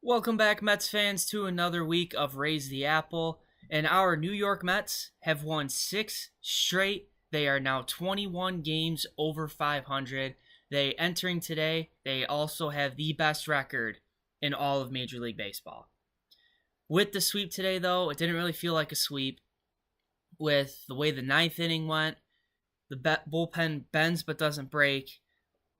Welcome back, Mets fans, to another week of Raise the Apple. And our New York Mets have won 6 straight. They are now 21 games over 500. They entering today, they also have the best record in all of Major League Baseball. With the sweep today, though, it didn't really feel like a sweep. With the way the ninth inning went, the bullpen bends but doesn't break.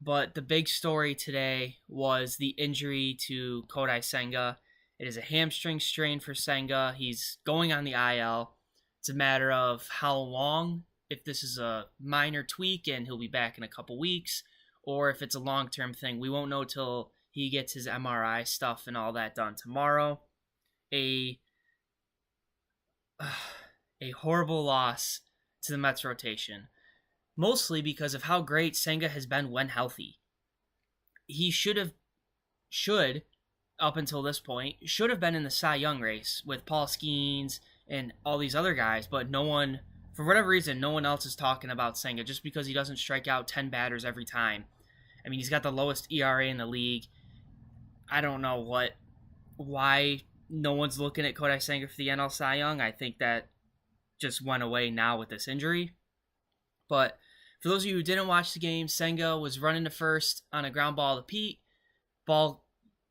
But the big story today was the injury to Kodai Senga. It is a hamstring strain for Senga. He's going on the IL. It's a matter of how long, if this is a minor tweak and he'll be back in a couple weeks, or if it's a long-term thing. We won't know till he gets his MRI stuff and all that done tomorrow. A horrible loss to the Mets rotation. Mostly because of how great Senga has been when healthy. He should, up until this point, should have been in the Cy Young race with Paul Skeens and all these other guys, but no one, for whatever reason, no one else is talking about Senga just because he doesn't strike out 10 batters every time. I mean, he's got the lowest ERA in the league. I don't know why no one's looking at Kodai Senga for the NL Cy Young. I think that just went away now with this injury. But for those of you who didn't watch the game, Senga was running to first on a ground ball to Pete.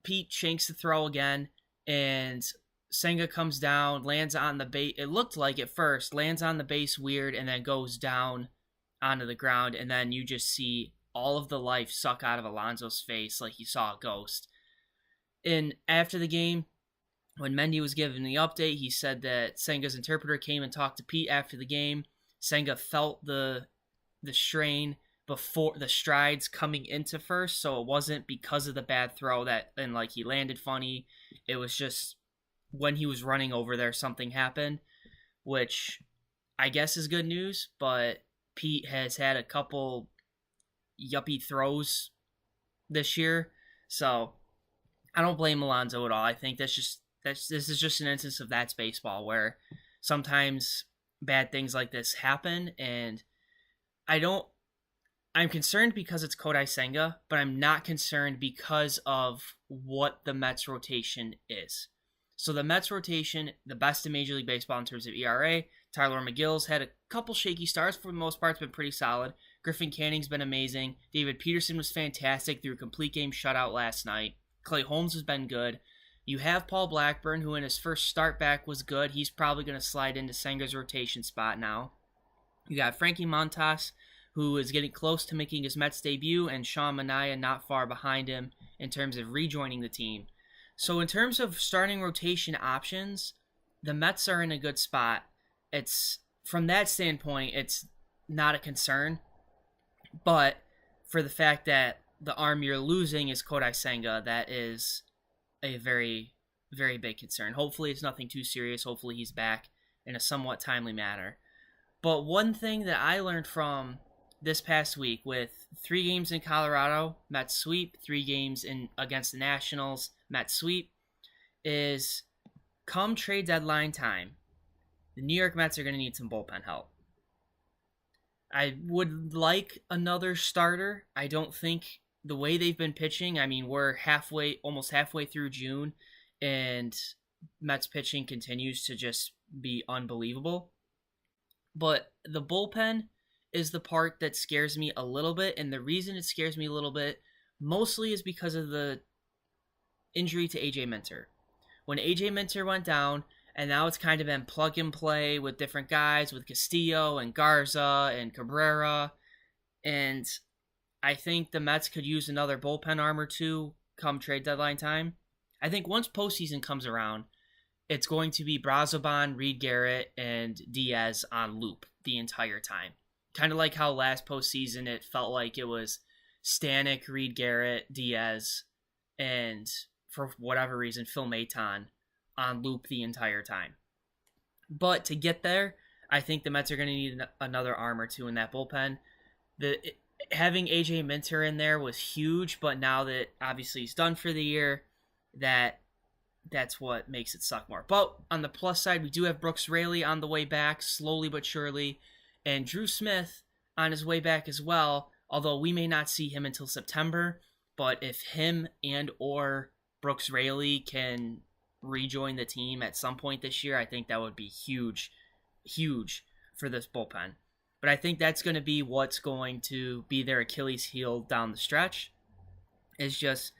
Pete shanks the throw again, and Senga comes down, lands on the base. It looked like at first, lands on the base weird, and then goes down onto the ground, and then you just see all of the life suck out of Alonso's face like you saw a ghost. And after the game, when Mendy was given the update, he said that Senga's interpreter came and talked to Pete after the game. Senga felt the strain before the strides coming into first, so it wasn't because of the bad throw and like he landed funny. It was just when he was running over there, something happened, which I guess is good news, but Pete has had a couple yuppie throws this year, so I don't blame Alonso at all. I think this is just an instance of that's baseball, where sometimes bad things like this happen, and I'm concerned because it's Kodai Senga, but I'm not concerned because of what the Mets rotation is. So the Mets rotation, the best in Major League Baseball in terms of ERA. Tyler McGill's had a couple shaky starts. For the most part, it's been pretty solid. Griffin Canning's been amazing. David Peterson was fantastic through a complete game shutout last night. Clay Holmes has been good. You have Paul Blackburn, who in his first start back was good. He's probably going to slide into Senga's rotation spot now. You got Frankie Montas, who is getting close to making his Mets debut, and Sean Manaea not far behind him in terms of rejoining the team. So in terms of starting rotation options, the Mets are in a good spot. From that standpoint, it's not a concern. But for the fact that the arm you're losing is Kodai Senga, that is a very, very big concern. Hopefully it's nothing too serious. Hopefully he's back in a somewhat timely manner. But one thing that I learned from this past week, with 3 games in Colorado, Mets sweep, 3 games against the Nationals, Mets sweep, is come trade deadline time, the New York Mets are going to need some bullpen help. I would like another starter. I don't think the way they've been pitching, I mean, we're almost halfway through June, and Mets pitching continues to just be unbelievable. But the bullpen is the part that scares me a little bit, and the reason it scares me a little bit mostly is because of the injury to AJ Minter. When AJ Minter went down, and now it's kind of been plug and play with different guys, with Castillo and Garza and Cabrera, and I think the Mets could use another bullpen arm or two come trade deadline time. I think once postseason comes around, it's going to be Brazoban, Reed Garrett, and Diaz on loop the entire time. Kind of like how last postseason it felt like it was Stanek, Reed Garrett, Diaz, and for whatever reason, Phil Maton on loop the entire time. But to get there, I think the Mets are going to need another arm or two in that bullpen. Having AJ Minter in there was huge, but now that obviously he's done for the year, that's what makes it suck more. But on the plus side, we do have Brooks Raley on the way back, slowly but surely, and Drew Smith on his way back as well, although we may not see him until September. But if him and or Brooks Raley can rejoin the team at some point this year, I think that would be huge, huge for this bullpen. But I think that's going to be what's going to be their Achilles heel down the stretch. Is just,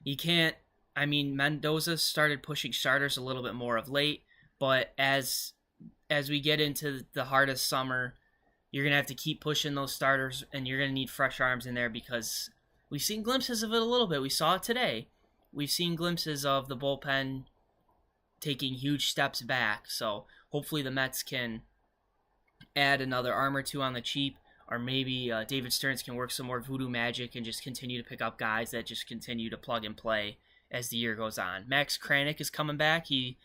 you can't, I mean, Mendoza started pushing starters a little bit more of late, but as we get into the heart of summer, you're going to have to keep pushing those starters, and you're going to need fresh arms in there because we've seen glimpses of it a little bit. We saw it today. We've seen glimpses of the bullpen taking huge steps back, so hopefully the Mets can add another arm or two on the cheap, or maybe David Stearns can work some more voodoo magic and just continue to pick up guys that just continue to plug and play as the year goes on. Max Kranick is coming back. He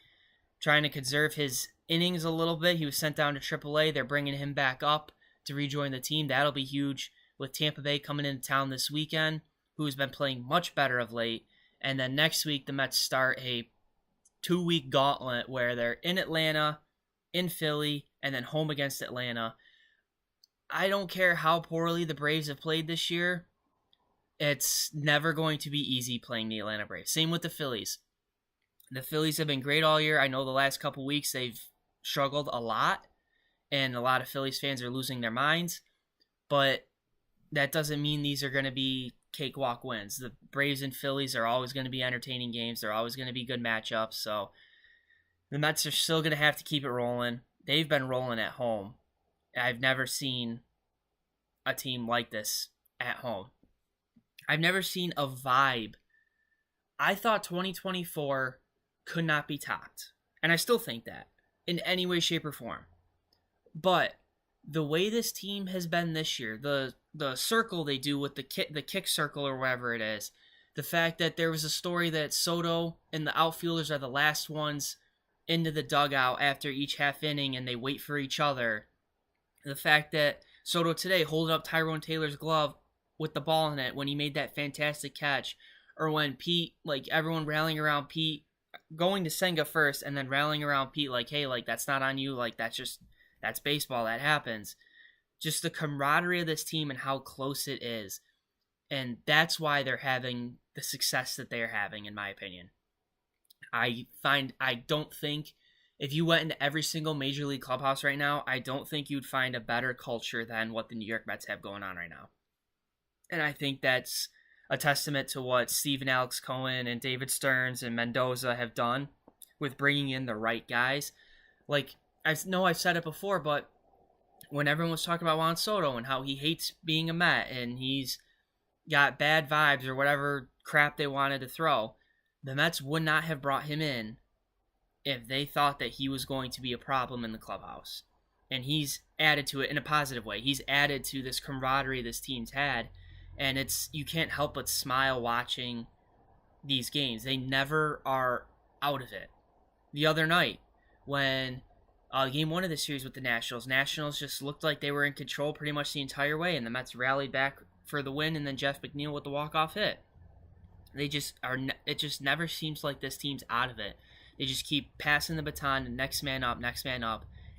trying to conserve his innings a little bit. He was sent down to AAA. They're bringing him back up to rejoin the team. That'll be huge with Tampa Bay coming into town this weekend, who has been playing much better of late. And then next week, the Mets start a 2-week gauntlet where they're in Atlanta, in Philly, and then home against Atlanta. I don't care how poorly the Braves have played this year. It's never going to be easy playing the Atlanta Braves. Same with the Phillies. The Phillies have been great all year. I know the last couple weeks they've struggled a lot, and a lot of Phillies fans are losing their minds. But that doesn't mean these are going to be cakewalk wins. The Braves and Phillies are always going to be entertaining games. They're always going to be good matchups. So the Mets are still going to have to keep it rolling. They've been rolling at home. I've never seen a team like this at home. I've never seen a vibe. I thought 2024 could not be topped. And I still think that in any way, shape, or form. But the way this team has been this year, the circle they do with the kick circle or whatever it is, the fact that there was a story that Soto and the outfielders are the last ones into the dugout after each half inning and they wait for each other. The fact that Soto today holding up Tyrone Taylor's glove with the ball in it when he made that fantastic catch, or when Pete, like everyone rallying around Pete, going to Senga first and then rallying around Pete like, hey, like that's not on you, like that's baseball, that happens. Just the camaraderie of this team and how close it is. And that's why they're having the success that they're having, in my opinion. I don't think if you went into every single major league clubhouse right now, I don't think you'd find a better culture than what the New York Mets have going on right now. And I think that's a testament to what Steve and Alex Cohen and David Stearns and Mendoza have done with bringing in the right guys. Like, I know I've said it before, but when everyone was talking about Juan Soto and how he hates being a Met and he's got bad vibes or whatever crap they wanted to throw, the Mets would not have brought him in if they thought that he was going to be a problem in the clubhouse. And he's added to it in a positive way. He's added to this camaraderie this team's had. And you can't help but smile watching these games. They never are out of it. The other night, when game one of the series with the Nationals just looked like they were in control pretty much the entire way, and the Mets rallied back for the win, and then Jeff McNeil with the walk-off hit. It just never seems like this team's out of it. They just keep passing the baton, next man up,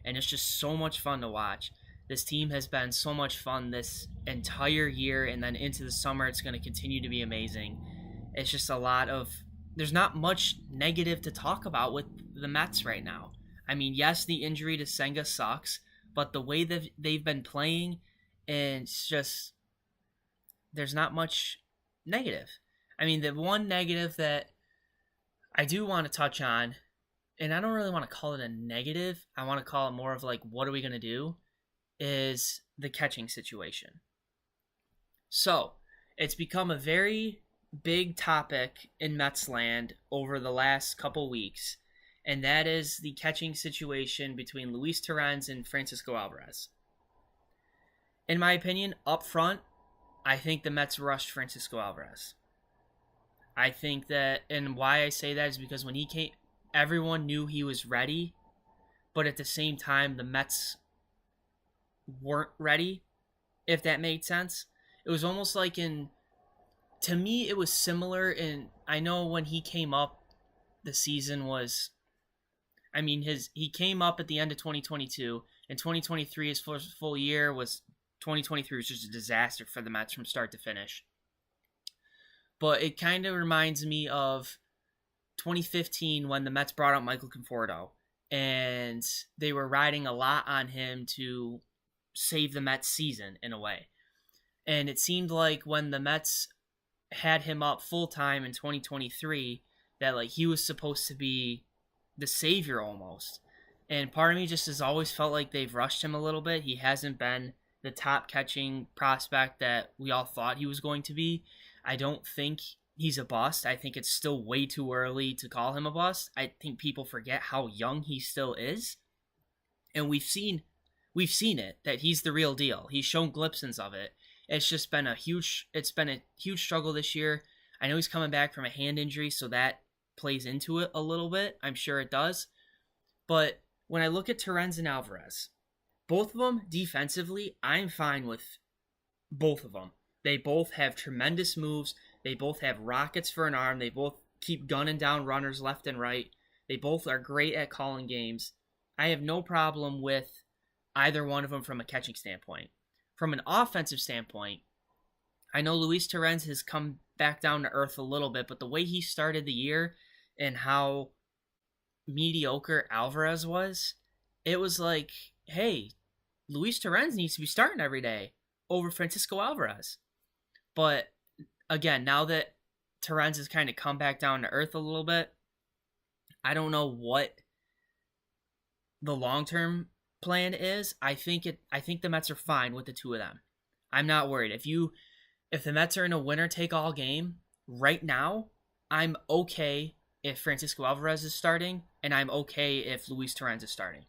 and it's just so much fun to watch. This team has been so much fun this entire year, and then into the summer, it's going to continue to be amazing. It's just there's not much negative to talk about with the Mets right now. I mean, yes, the injury to Senga sucks, but the way that they've been playing, and it's just, there's not much negative. I mean, the one negative that I do want to touch on, and I don't really want to call it a negative, I want to call it more of like, what are we going to do, is the catching situation. So, it's become a very big topic in Mets land over the last couple weeks, and that is the catching situation between Luis Torrens and Francisco Alvarez. In my opinion, up front, I think the Mets rushed Francisco Alvarez. I think that, and why I say that is because when he came, everyone knew he was ready, but at the same time, the Mets weren't ready, if that made sense. It was almost like to me, it was similar I know when he came up, the season was, I mean, he came up at the end of 2022, and 2023, his first full year was, 2023 was just a disaster for the Mets from start to finish. But it kind of reminds me of 2015 when the Mets brought out Michael Conforto, and they were riding a lot on him to save the Mets season in a way. And it seemed like when the Mets had him up full time in 2023, that like he was supposed to be the savior almost. And part of me just has always felt like they've rushed him a little bit. He hasn't been the top catching prospect that we all thought he was going to be. I don't think he's a bust. I think it's still way too early to call him a bust. I think people forget how young he still is. And we've seen it that he's the real deal. He's shown glimpses of it. It's been a huge struggle this year. I know he's coming back from a hand injury, so that plays into it a little bit. I'm sure it does. But when I look at Torrens and Alvarez, both of them defensively, I'm fine with both of them. They both have tremendous moves. They both have rockets for an arm. They both keep gunning down runners left and right. They both are great at calling games. I have no problem with either one of them from a catching standpoint. From an offensive standpoint, I know Luis Torrens has come back down to earth a little bit, but the way he started the year and how mediocre Alvarez was, it was like, hey, Luis Torrens needs to be starting every day over Francisco Alvarez. But again, now that Torrens has kind of come back down to earth a little bit, I don't know what the long-term plan is. I think the Mets are fine with the two of them. I'm not worried. If the Mets are in a winner-take-all game right now, I'm okay if Francisco Alvarez is starting, and I'm okay if Luis Torrens is starting.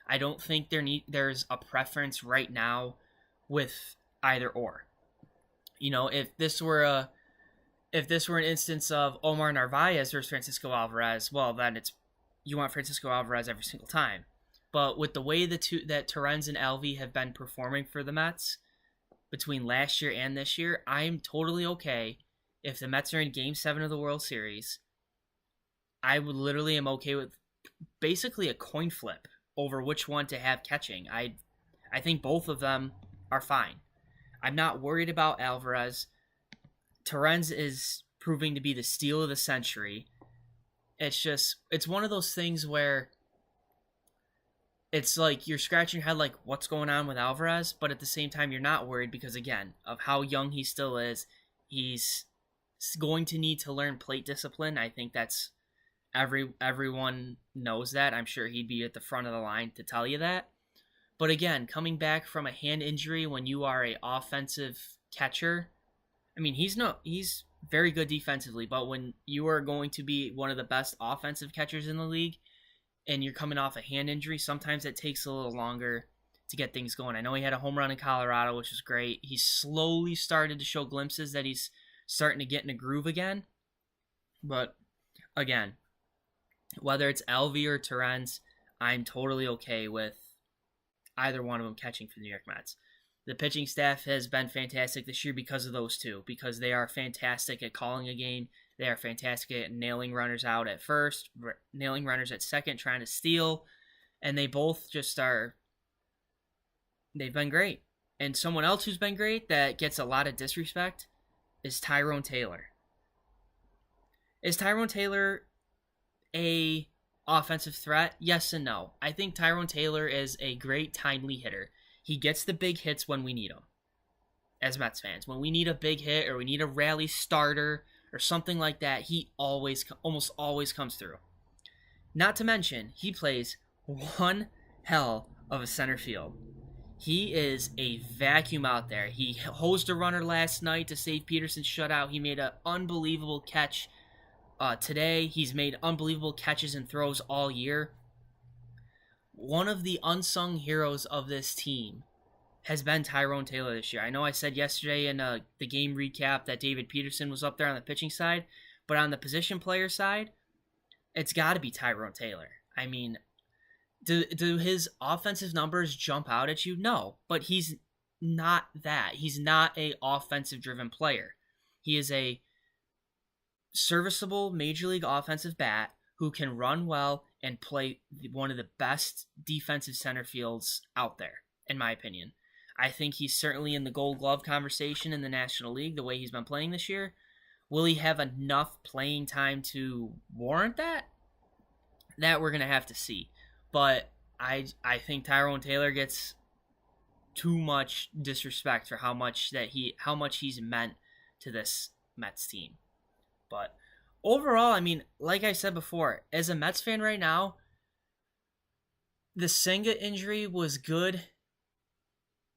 I don't think there's a preference right now with either or. You know, if this were an instance of Omar Narvaez versus Francisco Alvarez, well, then you want Francisco Alvarez every single time. But with the way that Torrens and Alvy have been performing for the Mets between last year and this year, I'm totally okay if the Mets are in Game 7 of the World Series. I would literally am okay with basically a coin flip over which one to have catching. I think both of them are fine. I'm not worried about Alvarez. Torrens is proving to be the steal of the century. It's one of those things where it's like you're scratching your head like, what's going on with Alvarez? But at the same time, you're not worried because, again, of how young he still is. He's going to need to learn plate discipline. I think that's everyone knows that. I'm sure he'd be at the front of the line to tell you that. But again, coming back from a hand injury when you are an offensive catcher, I mean, he's very good defensively, but when you are going to be one of the best offensive catchers in the league and you're coming off a hand injury, sometimes it takes a little longer to get things going. I know he had a home run in Colorado, which was great. He slowly started to show glimpses that he's starting to get in a groove again. But again, whether it's Alvy or Torrens, I'm totally okay with either one of them catching for the New York Mets. The pitching staff has been fantastic this year because of those two, because they are fantastic at calling a game. They are fantastic at nailing runners out at first, nailing runners at second, trying to steal, and they both just they've been great. And someone else who's been great that gets a lot of disrespect is Tyrone Taylor. Is Tyrone Taylor a offensive threat? Yes and no. I think Tyrone Taylor is a great timely hitter. He gets the big hits when we need them. As Mets fans, when we need a big hit or we need a rally starter or something like that, he almost always comes through. Not to mention, he plays one hell of a center field. He is a vacuum out there. He hosed a runner last night to save Peterson's shutout. He made an unbelievable catch today. He's made unbelievable catches and throws all year. One of the unsung heroes of this team has been Tyrone Taylor this year. I know I said yesterday in the game recap that David Peterson was up there on the pitching side, but on the position player side, it's got to be Tyrone Taylor. I mean, do his offensive numbers jump out at you? No, but he's not that. He's not a offensive-driven player. He is a serviceable Major League offensive bat who can run well and play one of the best defensive center fields out there, in my opinion. I think he's certainly in the Gold Glove conversation in the National League, the way he's been playing this year. Will he have enough playing time to warrant that? That we're going to have to see. But I think Tyrone Taylor gets too much disrespect for how much he's meant to this Mets team. But overall, I mean, like I said before, as a Mets fan right now, the Senga injury was good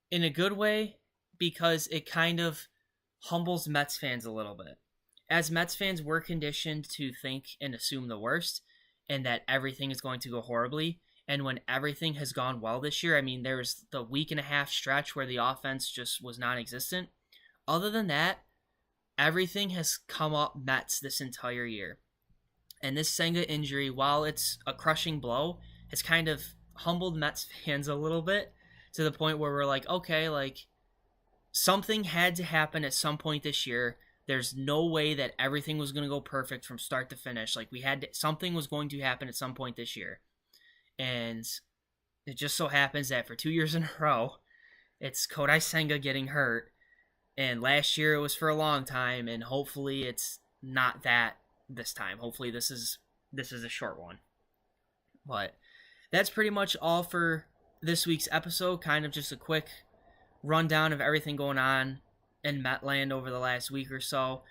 in a good way because it kind of humbles Mets fans a little bit. As Mets fans, we're conditioned to think and assume the worst and that everything is going to go horribly. And when everything has gone well this year, I mean, there was the week and a half stretch where the offense just was non-existent. Other than that, everything has come up Mets this entire year. And this Senga injury, while it's a crushing blow, has kind of humbled Mets fans a little bit to the point where we're like, okay, like something had to happen at some point this year. There's no way that everything was going to go perfect from start to finish. Like something was going to happen at some point this year. And it just so happens that for 2 years in a row, it's Kodai Senga getting hurt. And last year it was for a long time, and hopefully it's not that this time. Hopefully this is a short one. But that's pretty much all for this week's episode. Kind of just a quick rundown of everything going on in Metland over the last week or so.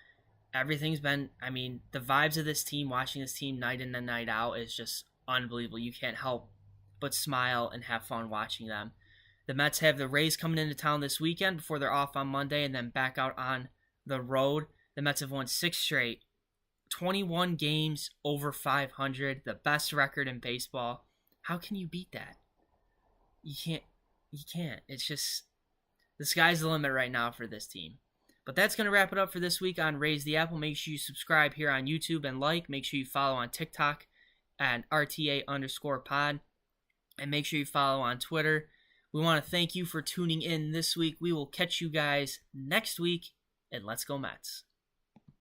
Everything's been, I mean, the vibes of this team, watching this team night in and night out is just unbelievable. You can't help but smile and have fun watching them. The Mets have the Rays coming into town this weekend before they're off on Monday and then back out on the road. The Mets have won 6 straight, 21 games over 500, the best record in baseball. How can you beat that? You can't. It's just, the sky's the limit right now for this team. But that's going to wrap it up for this week on Raise the Apple. Make sure you subscribe here on YouTube and like. Make sure you follow on TikTok at RTA_pod. And make sure you follow on Twitter. We want to thank you for tuning in this week. We will catch you guys next week, and let's go Mets.